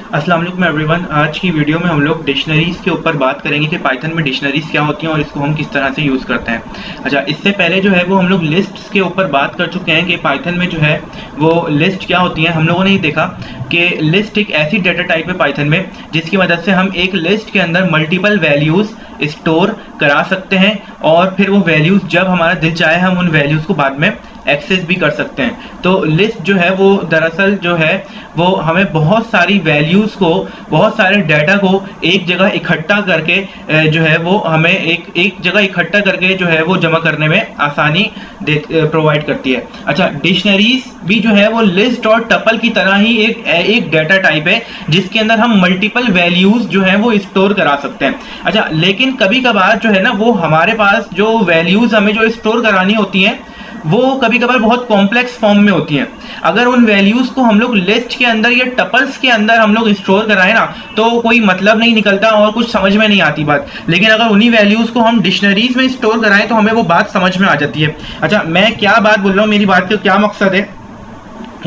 अस्सलाम वालेकुम एवरीवन। आज की वीडियो में हम लोग डिक्शनरीज के ऊपर बात करेंगे कि पाइथन में डिक्शनरीज क्या होती हैं और इसको हम किस तरह से यूज़ करते हैं। अच्छा, इससे पहले जो है वो हम लोग लिस्ट्स के ऊपर बात कर चुके हैं कि पाइथन में जो है वो लिस्ट क्या होती है। हम लोगों ने ये देखा कि लिस्ट एक ऐसी डेटा टाइप है पाइथन में जिसकी मदद से हम एक लिस्ट के अंदर मल्टीपल वैल्यूज़ स्टोर करा सकते हैं और फिर वो वैल्यूज़ जब हमारा दिल चाहे हम उन वैल्यूज़ को बाद में एक्सेस भी कर सकते हैं। तो लिस्ट जो है वो दरअसल जो है वो हमें बहुत सारी वैल्यूज़ को, बहुत सारे डाटा को एक जगह इकट्ठा करके जो है वो हमें एक जगह इकट्ठा करके जो है वो जमा करने में आसानी प्रोवाइड करती है। अच्छा, डिक्शनरीज भी जो है वो लिस्ट और टपल की तरह ही एक डाटा टाइप है जिसके अंदर हम मल्टीपल वैल्यूज़ जो है वो स्टोर करा सकते हैं। अच्छा, लेकिन कभी कभार जो है ना वो हमारे पास जो वैल्यूज़ हमें जो स्टोर करानी होती हैं वो कभी कभार बहुत कॉम्प्लेक्स फॉर्म में होती हैं। अगर उन वैल्यूज को हम लोग लिस्ट के अंदर या टपल्स के अंदर हम लोग स्टोर कराएं ना तो कोई मतलब नहीं निकलता और कुछ समझ में नहीं आती बात। लेकिन अगर उन्हीं वैल्यूज को हम डिक्शनरीज में स्टोर कराएं तो हमें वो बात समझ में आ जाती है। अच्छा, मैं क्या बात बोल रहा हूँ, मेरी बात का क्या मकसद है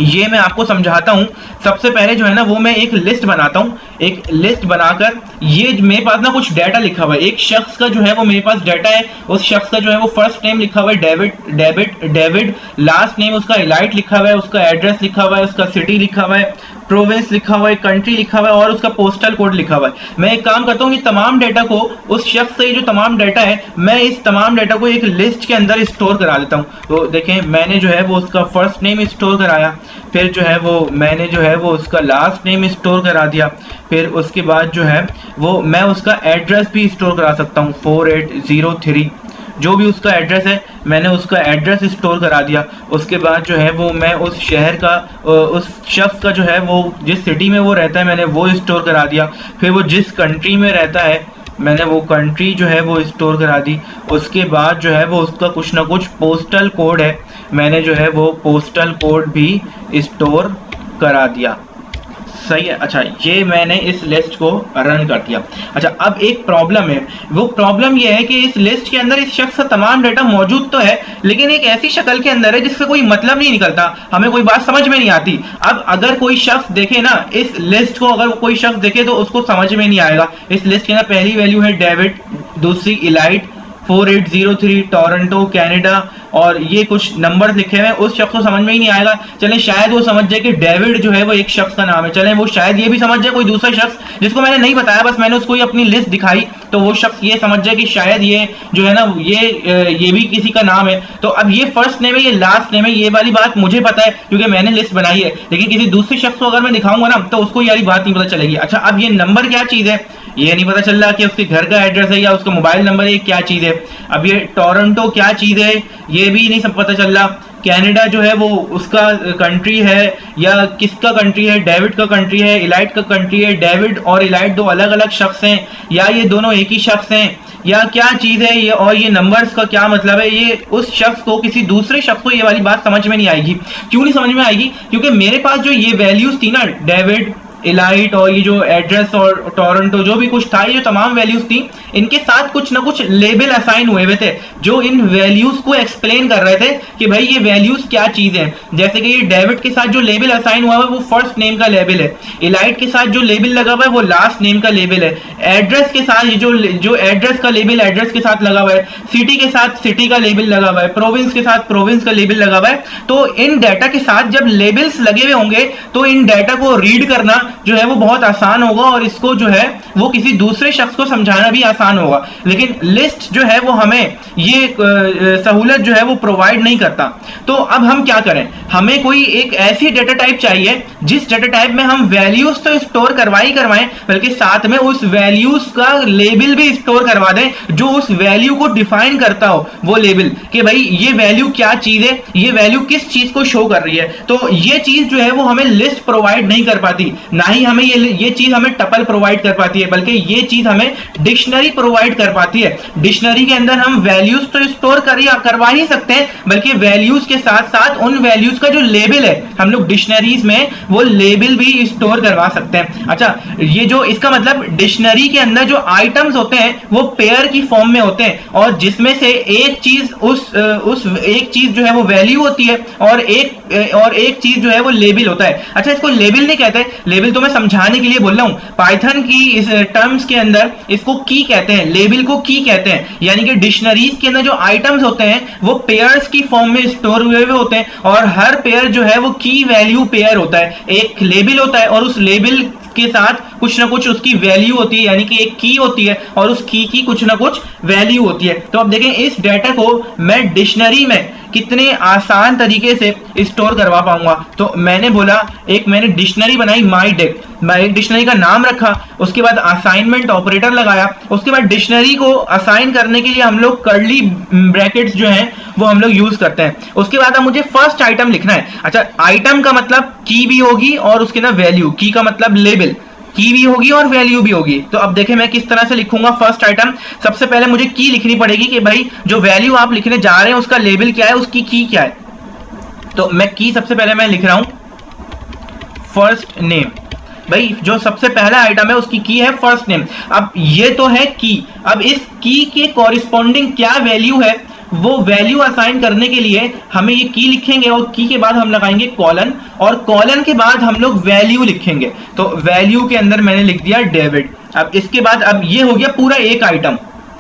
ये मैं आपको समझाता हूं। सबसे पहले जो है ना वो मैं एक लिस्ट बनाता हूं। एक लिस्ट बनाकर ये मेरे पास ना कुछ डाटा लिखा हुआ है, एक शख्स का जो है वो मेरे पास डाटा है। उस शख्स का जो है वो फर्स्ट नेम लिखा हुआ है डेविड, लास्ट नेम उसका इलाइट लिखा हुआ है, उसका एड्रेस लिखा हुआ है, उसका सिटी लिखा हुआ है, प्रोविंस लिखा हुआ है, कंट्री लिखा हुआ है और उसका पोस्टल कोड लिखा हुआ है। मैं एक काम करता हूँ कि तमाम डाटा को, उस शख्स से जो तमाम डाटा है, मैं इस तमाम डाटा को एक लिस्ट के अंदर स्टोर करा देता हूँ। तो देखें, मैंने जो है वो उसका फर्स्ट नेम स्टोर कराया, फिर जो है वो मैंने जो है वो उसका लास्ट नेम स्टोर करा दिया, फिर उसके बाद जो है वो मैं उसका एड्रेस भी स्टोर करा सकता हूँ 4803, जो भी उसका एड्रेस है मैंने उसका एड्रेस स्टोर करा दिया। उसके बाद जो है वो मैं उस शहर का, उस शख्स का जो है वो जिस सिटी में वो रहता है मैंने वो स्टोर करा दिया। फिर वो जिस कंट्री में रहता है मैंने वो कंट्री जो है वो स्टोर करा दी। उसके बाद जो है वो उसका कुछ ना कुछ पोस्टल कोड है, मैंने जो है वो पोस्टल कोड भी स्टोर करा दिया। सही है। अच्छा, ये मैंने इस लिस्ट को रन कर दिया। अच्छा, अब एक प्रॉब्लम है, वो प्रॉब्लम ये है कि इस लिस्ट के अंदर इस शख्स का तमाम डाटा मौजूद तो है लेकिन एक ऐसी शक्ल के अंदर है जिससे कोई मतलब नहीं निकलता, हमें कोई बात समझ में नहीं आती। अब अगर कोई शख्स देखे ना इस लिस्ट को, अगर कोई शख्स देखे तो उसको समझ में नहीं आएगा। इस लिस्ट के अंदर पहली वैल्यू है डेविड, दूसरी इलाइट, 4803 टोरंटो कनाडा और ये कुछ नंबर लिखे हुए हैं। उस शख्स को समझ में ही नहीं आएगा। चलें शायद वो समझ जाए कि डेविड जो है वो एक शख्स का नाम है, चलें वो शायद ये भी समझ जाए कोई दूसरा शख्स जिसको मैंने नहीं बताया, बस मैंने उसको ही अपनी लिस्ट दिखाई तो वो शख्स ये समझ जाए कि शायद ये जो है ना ये भी किसी का नाम है। तो अब ये फर्स्ट नेम है, ये लास्ट नेम है, ये वाली बात मुझे पता है क्योंकि मैंने लिस्ट बनाई है, लेकिन किसी दूसरे शख्स को अगर मैं दिखाऊंगा ना तो उसको ये वाली बात नहीं पता चलेगी। अच्छा, अब ये नंबर क्या चीज है ये नहीं पता चल रहा कि उसके घर का एड्रेस है या उसका मोबाइल नंबर है, क्या चीज है। अब ये टोरंटो क्या चीज है ये भी नहीं सब पता चल रहा। कनाडा जो है वो उसका कंट्री है या किसका कंट्री है, डेविड का कंट्री है, इलाइट का कंट्री है। डेविड और इलाइट दो अलग अलग शख्स हैं या ये दोनों एक ही शख्स हैं या क्या चीज है ये, और ये नंबर्स का क्या मतलब है। ये उस शख्स को, किसी दूसरे शख्स को ये वाली बात समझ में नहीं आएगी। क्यों नहीं समझ में आएगी? क्योंकि मेरे पास जो ये वैल्यूज थी ना, डेविड, इलाइट और ये जो एड्रेस और टोरंटो जो भी कुछ था, ये जो तमाम वैल्यूज थी इनके साथ कुछ ना कुछ लेबल असाइन हुए हुए थे जो इन वैल्यूज को एक्सप्लेन कर रहे थे कि भाई ये वैल्यूज क्या चीज है। जैसे कि ये डेविड के साथ जो लेबल असाइन हुआ है वो फर्स्ट नेम का लेबल है, इलाइट के साथ जो लेबल लगा हुआ है वो लास्ट नेम का लेबल है, एड्रेस के साथ ये जो एड्रेस का लेबल एड्रेस के साथ लगा हुआ है, सिटी के साथ सिटी का लेबल लगा हुआ है, प्रोविंस के साथ प्रोविंस का लेबल लगा हुआ है। तो इन डाटा के साथ जब लेबल्स लगे हुए होंगे तो इन डाटा को रीड करना जो है वो बहुत आसान होगा और इसको जो है वो किसी दूसरे शख्स को समझाना भी आसान होगा। लेकिन लिस्ट जो है वो हमें ये सहूलत जो है वो प्रोवाइड नहीं करता। तो अब हम क्या करें, हमें कोई एक ऐसी डेटा टाइप चाहिए जिस डेटा टाइप में हम वैल्यूज तो स्टोर करवाएं बल्कि साथ में उस वैल्यूज का लेबल भी स्टोर करवा दें जो उस वैल्यू को डिफाइन करता हो, वो लेबल कि भाई ये वैल्यू क्या चीज है, ये वैल्यू किस चीज को शो कर रही है। तो ये चीज जो है वो हमें लिस्ट प्रोवाइड नहीं कर पाती, ना ही हमें ये चीज हमें टपल प्रोवाइड कर पाती है, बल्कि ये चीज हमें डिक्शनरी प्रोवाइड कर पाती है। डिक्शनरी के अंदर हम वैल्यूज तो स्टोर करवा ही सकते हैं बल्कि वैल्यूज के साथ साथ उन वैल्यूज का जो लेबल है हम लोग डिक्शनरीज में वो लेबल भी स्टोर करवा सकते हैं। अच्छा, ये जो इसका मतलब डिक्शनरी के अंदर जो आइटम्स होते हैं वो पेयर की फॉर्म में होते हैं और जिसमें से एक चीज उस एक चीज जो है वो वैल्यू होती है और एक चीज जो है वो लेबल होता है। अच्छा, इसको लेबल नहीं कहते, लेबल लेबल तो मैं समझाने के लिए बोल रहा हूँ, पाइथन की इस टर्म्स के अंदर इसको की कहते हैं, लेबल को की कहते हैं, यानी कि डिक्शनरीज के अंदर जो आइटम्स होते हैं वो पेयर्स की फॉर्म में स्टोर हुए हुए होते हैं, और हर पेयर जो है वो की वैल्यू पेयर होता है, एक लेबल होता है और उस लेबल के साथ कुछ ना कुछ उसकी वैल्यू होती है, यानी कि एक की होती है और उस की कुछ ना कुछ वैल्यू होती है। तो अब देखें इस डेटा को मैं डिक्शनरी में कितने आसान तरीके से स्टोर करवा पाऊंगा। तो मैंने बोला, एक मैंने डिक्शनरी बनाई माई डेक, मैं एक डिक्शनरी का नाम रखा, उसके बाद असाइनमेंट ऑपरेटर लगाया, उसके बाद डिक्शनरी को असाइन करने के लिए हम लोग कर्ली ब्रैकेट्स जो हैं वो हम लोग यूज करते हैं। उसके बाद अब मुझे फर्स्ट आइटम लिखना है। अच्छा, आइटम का मतलब की भी होगी और उसके ना वैल्यू, की का मतलब लेबल, की भी होगी और वैल्यू भी होगी। तो अब देखें मैं किस तरह से लिखूंगा फर्स्ट आइटम। सबसे पहले मुझे की लिखनी पड़ेगी कि भाई जो वैल्यू आप लिखने जा रहे हैं उसका लेबल क्या है, उसकी की क्या है। तो मैं की सबसे पहले मैं लिख रहा हूं फर्स्ट नेम। भाई जो सबसे पहला आइटम है उसकी की है फर्स्ट नेम। अब ये तो है की, अब इस की के कॉरिस्पॉन्डिंग क्या वैल्यू है वो वैल्यू असाइन करने के लिए हमें ये की लिखेंगे और की के बाद हम लगाएंगे कॉलन, और कॉलन के बाद हम लोग वैल्यू लिखेंगे। तो वैल्यू के अंदर मैंने लिख दिया डेविड। अब इसके बाद अब ये हो गया पूरा एक आइटम,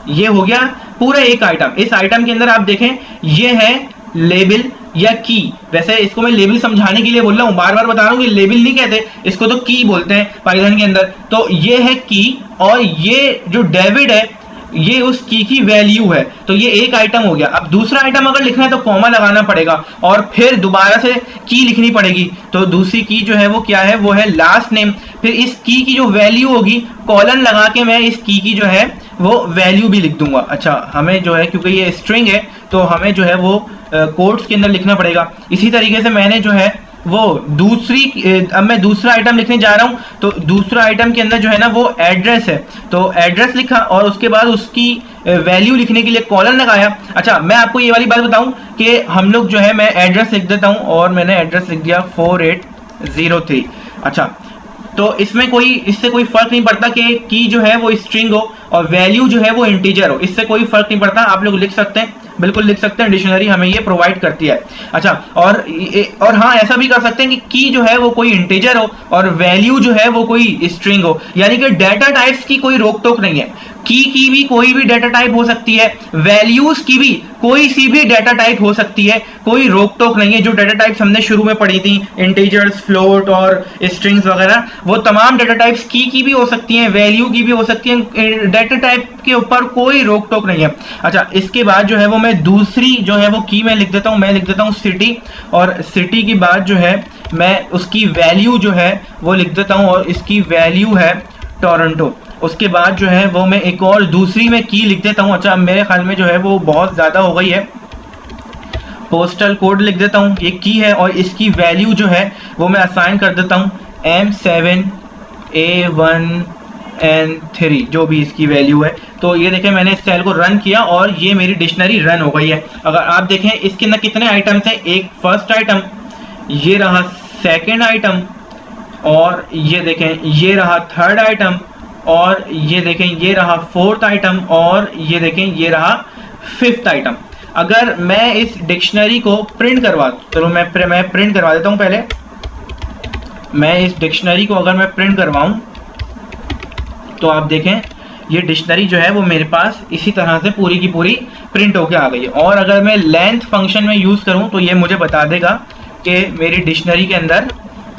ये हो गया पूरा एक आइटम। इस आइटम के अंदर आप देखें ये है लेबल या की। वैसे इसको मैं लेबल समझाने के लिए बोल रहा हूं, बार बार बता रहा हूं कि लेबल नहीं कहते इसको, तो की बोलते हैं पाइथन के अंदर। तो ये है की और ये जो डेविड है ये उस की वैल्यू है। तो ये एक आइटम हो गया। अब दूसरा आइटम अगर लिखना है तो कॉमा लगाना पड़ेगा और फिर दोबारा से की लिखनी पड़ेगी। तो दूसरी की जो है वो क्या है, वो है लास्ट नेम। फिर इस की जो वैल्यू होगी कॉलन लगा के मैं इस की जो है वो वैल्यू भी लिख दूंगा। अच्छा, हमें जो है क्योंकि ये स्ट्रिंग है तो हमें जो है वो कोट्स के अंदर लिखना पड़ेगा। इसी तरीके से मैंने जो है वो दूसरी, अब मैं दूसरा आइटम लिखने जा रहा हूं। तो दूसरा आइटम के अंदर जो है ना वो एड्रेस है, तो एड्रेस लिखा और उसके बाद उसकी वैल्यू लिखने के लिए कॉलन लगाया। अच्छा, मैं आपको ये वाली बात बताऊं कि हम लोग जो है, मैं एड्रेस लिख देता हूं और मैंने एड्रेस लिख दिया 4803। अच्छा, तो इसमें इससे कोई फर्क नहीं पड़ता कि की जो है वो स्ट्रिंग हो और वैल्यू जो है वो इंटीजर हो, इससे कोई फर्क नहीं पड़ता। आप लोग लिख सकते हैं, बिल्कुल लिख सकते हैं, डिक्शनरी हमें ये प्रोवाइड करती है। अच्छा, और हाँ, ऐसा भी कर सकते हैं कि की जो है वो कोई इंटीजर हो और वैल्यू जो है वो कोई स्ट्रिंग हो, यानी कि डेटा टाइप्स की कोई रोक टोक नहीं है। की भी कोई भी डेटा टाइप हो सकती है, वैल्यूज की भी कोई सी भी डेटा टाइप हो सकती है, कोई रोक टोक नहीं है। जो डेटा टाइप्स हमने शुरू में पढ़ी थी, इंटीजर्स, फ्लोट और स्ट्रिंग्स वगैरह, वो तमाम डेटा टाइप्स की भी हो सकती हैं, वैल्यू की भी हो सकती हैं। डेटा टाइप के ऊपर कोई रोक टोक नहीं है। अच्छा, इसके बाद जो है वो मैं दूसरी जो है वो की मैं लिख देता हूं, मैं लिख देता हूं सिटी, और सिटी की बाद जो है मैं उसकी वैल्यू जो है वो लिख देता हूं और इसकी वैल्यू है टोरंटो। उसके बाद जो है वो मैं एक और दूसरी में की लिख देता हूं। अच्छा, मेरे ख्याल में जो है वो बहुत ज्यादा हो गई है, पोस्टल कोड लिख देता हूं, ये की है और इसकी वैल्यू जो है वो मैं असाइन कर देता हूं M7A1N3, जो भी इसकी वैल्यू है। तो ये देखें मैंने इस सेल को रन किया और ये मेरी डिक्शनरी रन हो गई है। अगर आप देखें इसके अंदर कितने आइटम्स हैं, एक फर्स्ट आइटम, ये रहा सेकेंड आइटम, और ये देखें ये रहा थर्ड आइटम, और ये देखें ये रहा फोर्थ आइटम, और ये देखें ये रहा फिफ्थ आइटम। अगर मैं इस डिक्शनरी को प्रिंट करवा, चलो मैं प्रिंट करवा देता हूं। पहले मैं इस डिक्शनरी को अगर मैं प्रिंट करवाऊं तो आप देखें ये डिक्शनरी जो है वो मेरे पास इसी तरह से पूरी की पूरी प्रिंट होके आ गई है। और अगर मैं लेंथ फंक्शन में यूज करूं तो ये मुझे बता देगा कि मेरी डिक्शनरी के अंदर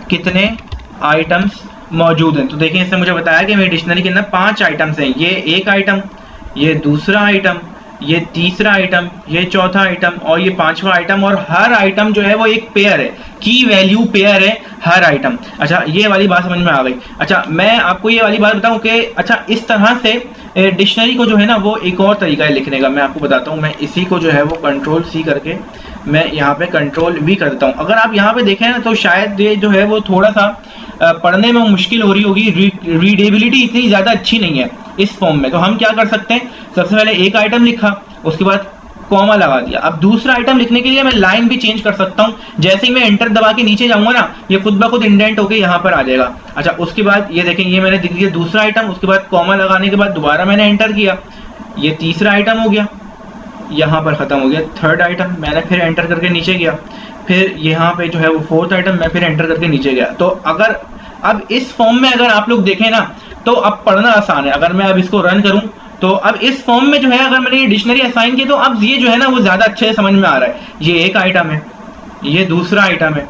कितने आइटम्स मौजूद हैं। तो देखिए इसने मुझे बताया कि मेरी डिक्शनरी के अंदर 5 आइटम्स हैं। ये एक आइटम, ये दूसरा आइटम, ये तीसरा आइटम, ये चौथा आइटम और ये पांचवा आइटम, और हर आइटम जो है वो एक पेयर है, की वैल्यू पेयर है हर आइटम। अच्छा, ये वाली बात समझ में आ गई। अच्छा, मैं आपको ये वाली बात बताऊं कि अच्छा इस तरह से डिक्शनरी को जो है ना वो एक और तरीका है लिखने का, मैं आपको बताता हूं। मैं इसी को जो है वो कंट्रोल सी करके मैं यहाँ पे कंट्रोल भी कर देता हूँ। अगर आप यहाँ पे देखें ना तो शायद ये जो है वो थोड़ा सा पढ़ने में मुश्किल हो रही होगी, रीडेबिलिटी इतनी ज़्यादा अच्छी नहीं है इस फॉर्म में। तो हम क्या कर सकते हैं, सबसे पहले एक आइटम लिखा, उसके बाद कॉमा लगा दिया। अब दूसरा आइटम लिखने के लिए मैं लाइन भी चेंज कर सकता हूँ। जैसे ही मैं एंटर दबा के नीचे जाऊंगा ना, ये खुद ब खुद इंडेंट होके यहाँ पर आ जाएगा। अच्छा, उसके बाद ये देखें ये मैंने लिख दिया दूसरा आइटम, उसके बाद कॉमा लगाने के बाद दोबारा मैंने एंटर किया, ये तीसरा आइटम हो गया, यहाँ पर खत्म हो गया थर्ड आइटम, मैंने फिर एंटर करके नीचे गया, फिर यहाँ पे जो है वो फोर्थ आइटम, मैं फिर एंटर करके नीचे गया। तो अगर अब इस फॉर्म में अगर आप लोग देखें ना तो अब पढ़ना आसान है। अगर मैं अब इसको रन करूं तो अब इस फॉर्म में जो है अगर मैंने ये डिक्शनरी असाइन की तो अब ये जो है ना वो ज्यादा अच्छे से समझ में आ रहा है। ये एक आइटम है, ये दूसरा आइटम है,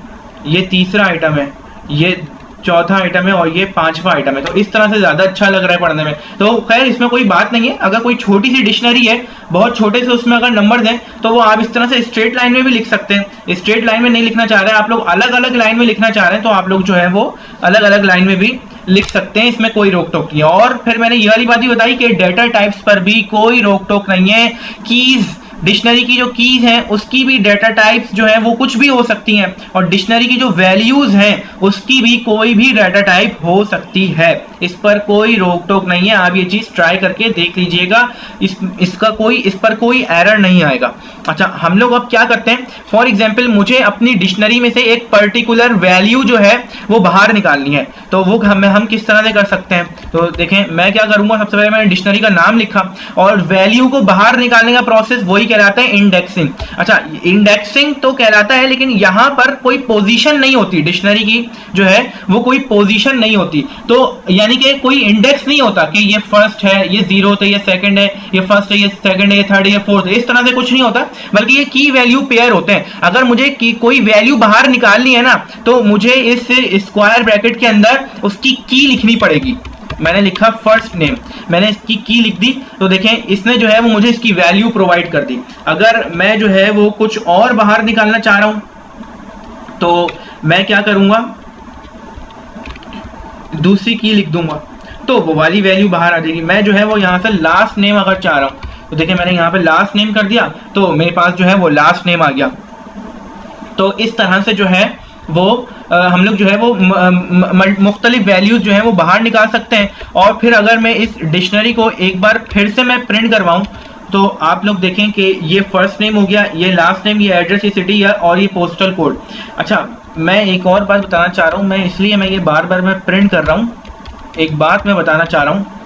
ये तीसरा आइटम है, ये चौथा आइटम है और ये पांचवा आइटम है। तो इस तरह से ज्यादा अच्छा लग रहा है पढ़ने में। तो खैर इसमें कोई बात नहीं है, अगर कोई छोटी सी डिक्शनरी है, बहुत छोटे से उसमें अगर नंबर्स हैं तो वो आप इस तरह से स्ट्रेट लाइन में भी लिख सकते हैं। स्ट्रेट लाइन में नहीं लिखना चाह रहे हैं आप लोग, अलग अलग लाइन में लिखना चाह रहे हैं तो आप लोग जो है वो अलग अलग लाइन में भी लिख सकते हैं, इसमें कोई रोक टोक नहीं है। और फिर मैंने ये वाली बात भी बताई कि डेटा टाइप्स पर भी कोई रोक टोक नहीं है। कीज, डिक्शनरी की जो कीज हैं उसकी भी डेटा टाइप्स जो है वो कुछ भी हो सकती हैं, और डिक्शनरी की जो वैल्यूज हैं उसकी भी कोई भी डेटा टाइप हो सकती है। इस पर कोई रोक टोक नहीं है, आप ये चीज ट्राई करके देख लीजिएगा, इस पर कोई एरर नहीं आएगा। अच्छा, हम लोग अब क्या करते हैं, फॉर एग्जाम्पल मुझे अपनी डिक्शनरी में से एक पर्टिकुलर वैल्यू जो है वो बाहर निकालनी है, तो वो हम किस तरह से कर सकते हैं। तो देखें मैं क्या करूंगा, सबसे पहले मैंने डिक्शनरी का नाम लिखा और वैल्यू को बाहर निकालने का प्रोसेस वही कहलाता है इंडेक्सिंग। अच्छा, इंडेक्सिंग तो कहलाता है लेकिन यहाँ पर कोई पोजीशन नहीं होती, डिक्शनरी की जो है वो कोई पोजीशन नहीं होती। तो यानी कि कोई इंडेक्स नहीं होता कि ये फर्स्ट है, ये जीरो है, ये सेकंड है, ये फर्स्ट है, ये सेकंड है, ये थर्ड है, ये फोर्थ है, इस तरह से कुछ नहीं होता, बल्कि ये की वैल्यू पेयर होते हैं। अगर मुझे कोई वैल्यू बाहर निकालनी है ना तो मुझे इस स्क्वायर ब्रैकेट के अंदर उसकी की लिखनी पड़ेगी। मैंने लिखा फर्स्ट नेम, मैंने इसकी की लिख दी, तो देखें इसने जो है वो मुझे इसकी वैल्यू प्रोवाइड कर दी। अगर मैं जो है वो कुछ और बाहर निकालना चाह रहा हूं तो मैं क्या करूंगा, दूसरी की लिख दूंगा तो वो वाली वैल्यू बाहर आ जाएगी। मैं जो है वो यहाँ से लास्ट नेम अगर चाह रहा हूं तो देखिए मैंने यहाँ पे लास्ट नेम कर दिया तो मेरे पास जो है वो लास्ट नेम आ गया। तो इस तरह से जो है वो हम लोग जो है वो मुख्तलिफ वैल्यूज जो है वो बाहर निकाल सकते हैं। और फिर अगर मैं इस डिक्शनरी को एक बार फिर से मैं प्रिंट करवाऊं तो आप लोग देखें कि ये फर्स्ट नेम हो गया, ये लास्ट नेम, ये एड्रेस, ये सिटी और ये पोस्टल कोड। अच्छा, मैं एक और बात बताना चाह रहा हूँ, मैं इसलिए मैं ये बार बार मैं प्रिंट कर रहा हूँ, एक बात मैं बताना चाह रहा हूँ।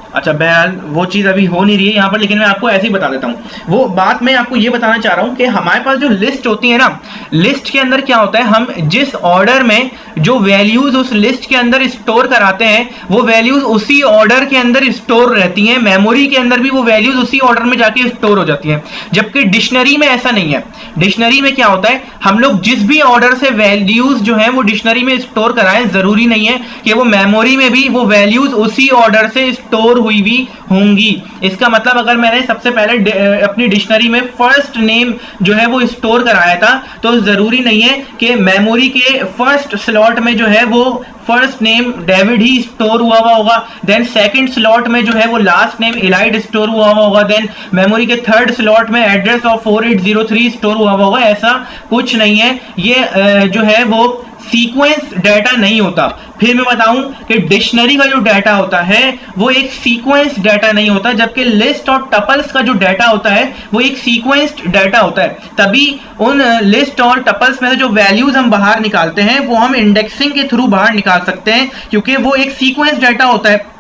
अच्छा, बहरहाल वो चीज़ अभी हो नहीं रही है यहाँ पर, लेकिन मैं आपको ऐसे ही बता देता हूँ। वो बात मैं आपको ये बताना चाह रहा हूँ कि हमारे पास जो लिस्ट होती है ना, लिस्ट के अंदर क्या होता है, हम जिस ऑर्डर में जो वैल्यूज उस लिस्ट के अंदर स्टोर कराते हैं वो वैल्यूज उसी ऑर्डर के अंदर स्टोर रहती हैं। मेमोरी के अंदर भी वो वैल्यूज उसी ऑर्डर में जाके स्टोर हो जाती हैं, जबकि डिक्शनरी में ऐसा नहीं है। डिक्शनरी में क्या होता है, हम लोग जिस भी ऑर्डर से वैल्यूज जो है वो डिक्शनरी में स्टोर कराएं, जरूरी नहीं है कि वो मेमोरी में भी वो वैल्यूज उसी ऑर्डर से स्टोर हुई भी होंगी। इसका मतलब अगर मैंने सबसे पहले अपनी डिक्शनरी में फर्स्ट नेम जो है वो स्टोर कराया था तो जरूरी नहीं है कि मेमोरी के फर्स्ट स्लॉट में जो है वो फर्स्ट नेम डेविड ही स्टोर हुआ होगा, देन सेकंड स्लॉट में जो है वो लास्ट नेम इलाइड स्टोर हुआ होगा, देन मेमोरी के थर्ड स्लॉट में एड्रेस ऑफ 4803 स्टोर हुआ होगा। ऐसा कुछ नहीं है, ये जो है वो सीक्वेंस डाटा नहीं होता। फिर मैं बताऊं कि डिक्शनरी का जो डाटा होता है वो एक सीक्वेंस डाटा नहीं होता, जबकि लिस्ट और टपल्स का जो डाटा होता है वो एक सीक्वेंस्ड डाटा होता है। तभी उन लिस्ट और टपल्स में से जो वैल्यूज हम बाहर निकालते हैं वो हम इंडेक्सिंग के थ्रू बाहर निकाल सकते हैं, क्योंकि वो एक सीक्वेंस डाटा होता है।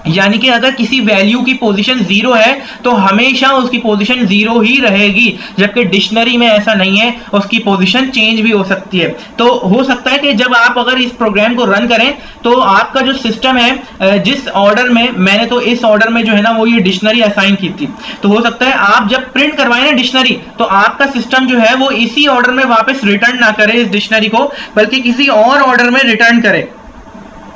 यानी कि अगर किसी वैल्यू की पोजीशन 0 है तो हमेशा उसकी पोजीशन 0 ही रहेगी, जबकि डिक्शनरी में ऐसा नहीं है, उसकी पोजीशन चेंज भी हो सकती है। तो हो सकता है कि जब आप अगर इस प्रोग्राम को रन करें तो आपका जो सिस्टम है, जिस ऑर्डर में मैंने तो इस ऑर्डर में जो है ना वो ये डिक्शनरी असाइन की थी, तो हो सकता है आप जब प्रिंट करवाएं ना डिक्शनरी तो आपका सिस्टम जो है वो इसी ऑर्डर में वापस रिटर्न ना करे इस डिक्शनरी को, बल्कि किसी और ऑर्डर में रिटर्न करे।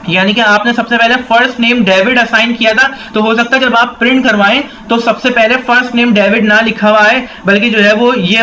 यानी कि आपने सबसे पहले फर्स्ट नेम डेविड असाइन किया था, तो हो सकता है जब आप प्रिंट करवाएं तो सबसे पहले फर्स्ट नेम डेविड ना लिखा हुआ है, बल्कि जो है वो ये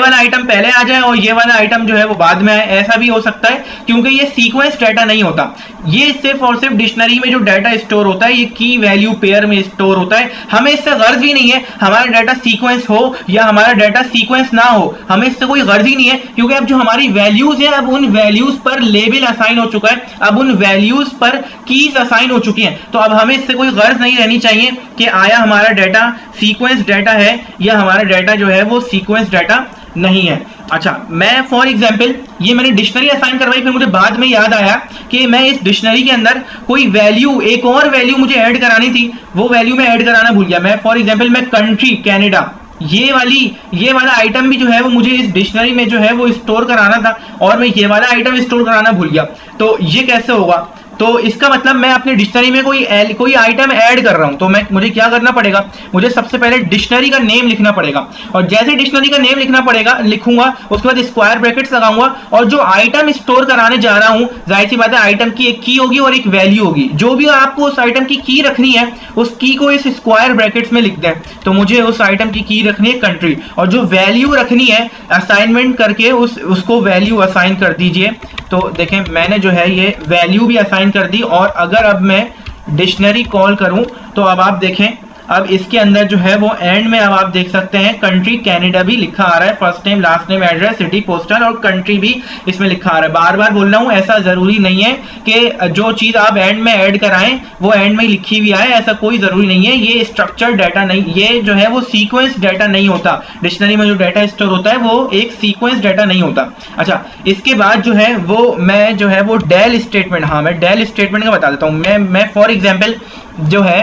वाला आइटम पहले आ जाए और ये वाला आइटम जो है वो बाद में आए। ऐसा भी हो सकता है, क्योंकि ये सीक्वेंस डाटा नहीं होता। ये सिर्फ और सिर्फ डिक्शनरी में जो डाटा स्टोर होता है ये की वैल्यू पेयर में स्टोर होता है। हमें इससे गर्ज ही नहीं है हमारा डाटा सीक्वेंस हो या हमारा डाटा सीक्वेंस ना हो, हमें इससे कोई गर्ज ही नहीं है, क्योंकि अब जो हमारी वैल्यूज है अब उन वैल्यूज पर लेबल असाइन हो चुका है, अब उन वैल्यूज पर कीज असाइन हो चुकी हैं। तो अब हमें इससे कोई गर्ज नहीं रहनी चाहिए कि आया हमारा डाटा सीक्वेंस डाटा है या हमारा डाटा जो है वो सीक्वेंस डाटा नहीं है। अच्छा, मैं फॉर एग्जांपल ये मैंने डिक्शनरी असाइन करवाई, फिर मुझे बाद में याद आया कि मैं इस डिक्शनरी के अंदर कोई वैल्यू, एक और वैल्यू मुझे ऐड करानी थी, वो वैल्यू मैं ऐड कराना भूल गया। मैं फॉर एग्जांपल मैं कंट्री कैनेडा, ये वाला आइटम भी जो है वो मुझे इस डिक्शनरी में जो है वो स्टोर कराना था और मैं ये वाला आइटम स्टोर कराना भूल गया, तो ये कैसे होगा? तो इसका मतलब मैं अपने डिक्शनरी में कोई आइटम ऐड कर रहा हूं, तो मुझे क्या करना पड़ेगा? मुझे सबसे पहले डिक्शनरी का नेम लिखना पड़ेगा, और जैसे डिक्शनरी का नेम लिखूंगा उसके बाद स्क्वायर ब्रैकेट्स लगाऊंगा, और जो आइटम स्टोर कराने जा रहा हूं, जाहिर सी बात है आइटम की एक की होगी और एक वैल्यू होगी, जो भी आपको उस आइटम की रखनी है उस की को इस स्क्वायर ब्रैकेट्स में लिख दें। तो मुझे उस आइटम की रखनी है कंट्री, और जो वैल्यू रखनी है असाइनमेंट करके उसको वैल्यू असाइन कर दीजिए। तो देखें मैंने जो है ये वैल्यू भी असाइन कर दी, और अगर अब मैं डिक्शनरी कॉल करूं तो अब आप देखें, अब इसके अंदर जो है वो एंड में अब आप देख सकते हैं कंट्री कनाडा भी लिखा आ रहा है, first name last name address city postal और कंट्री भी इसमें लिखा आ रहा है। बार बार बोल रहा हूं, ऐसा जरूरी नहीं है कि जो चीज आप एंड में ऐड कराएं वो एंड में लिखी हुई आए, ऐसा कोई जरूरी नहीं है। ये स्ट्रक्चर डाटा नहीं, ये जो है वो सीक्वेंस डाटा नहीं होता। डिक्शनरी में जो डाटा स्टोर होता है वो एक सीक्वेंस डाटा नहीं होता। अच्छा, इसके बाद जो है वो मैं जो है वो डेल स्टेटमेंट, हाँ मैं डेल स्टेटमेंट का बता देता हूँ। मैं फॉर एग्जाम्पल जो है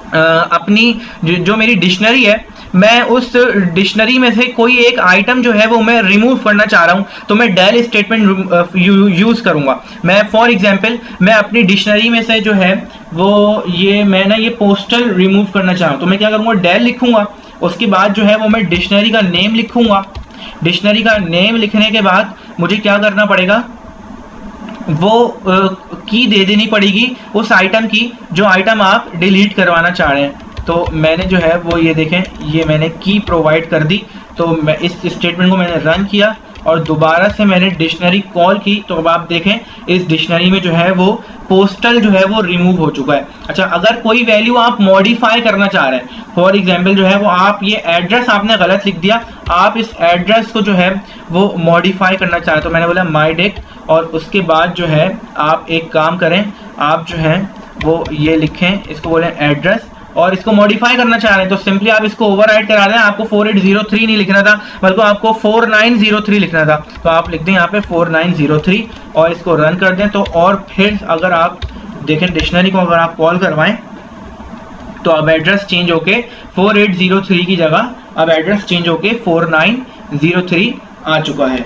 अपनी जो मेरी डिक्शनरी है, मैं उस डिक्शनरी में से कोई एक आइटम जो है वो मैं रिमूव करना चाह रहा हूं, तो मैं डेल स्टेटमेंट यूज करूंगा। मैं फॉर एग्जांपल मैं अपनी डिक्शनरी में से जो है वो ये पोस्टल रिमूव करना चाह रहा हूं, तो मैं क्या करूंगा? डेल लिखूंगा, उसके बाद जो है वो मैं डिक्शनरी का नेम लिखूंगा। डिक्शनरी का नेम लिखने के बाद मुझे क्या करना पड़ेगा? वो की दे देनी पड़ेगी उस आइटम की जो आइटम आप डिलीट करवाना चाह रहे हैं। तो मैंने जो है वो ये देखें, ये मैंने की प्रोवाइड कर दी। तो मैं इस स्टेटमेंट को मैंने रन किया और दोबारा से मैंने डिक्शनरी कॉल की, तो अब आप देखें इस डिक्शनरी में जो है वो पोस्टल जो है वो रिमूव हो चुका है। अच्छा, अगर कोई वैल्यू आप मॉडिफाई करना चाह रहे हैं, फॉर एग्जांपल जो है वो आप ये एड्रेस आपने गलत लिख दिया, आप इस एड्रेस को जो है वो मॉडिफाई करना चाह रहे हैं, तो मैंने बोला माई डेट, और उसके बाद जो है आप एक काम करें, आप जो है वो ये लिखें, इसको बोलें एड्रेस, और इसको मॉडिफाई करना चाह रहे हैं तो सिंपली आप इसको ओवरराइट करा दें। आपको 4803 नहीं लिखना था, बल्कि आपको 4903 लिखना था, तो आप लिख दें यहाँ पे 4903 और इसको रन कर दें। तो और फिर अगर आप देखें डिक्शनरी को अगर आप कॉल करवाएं तो अब एड्रेस चेंज होके 4803 की जगह अब एड्रेस चेंज होके 4903 आ चुका है।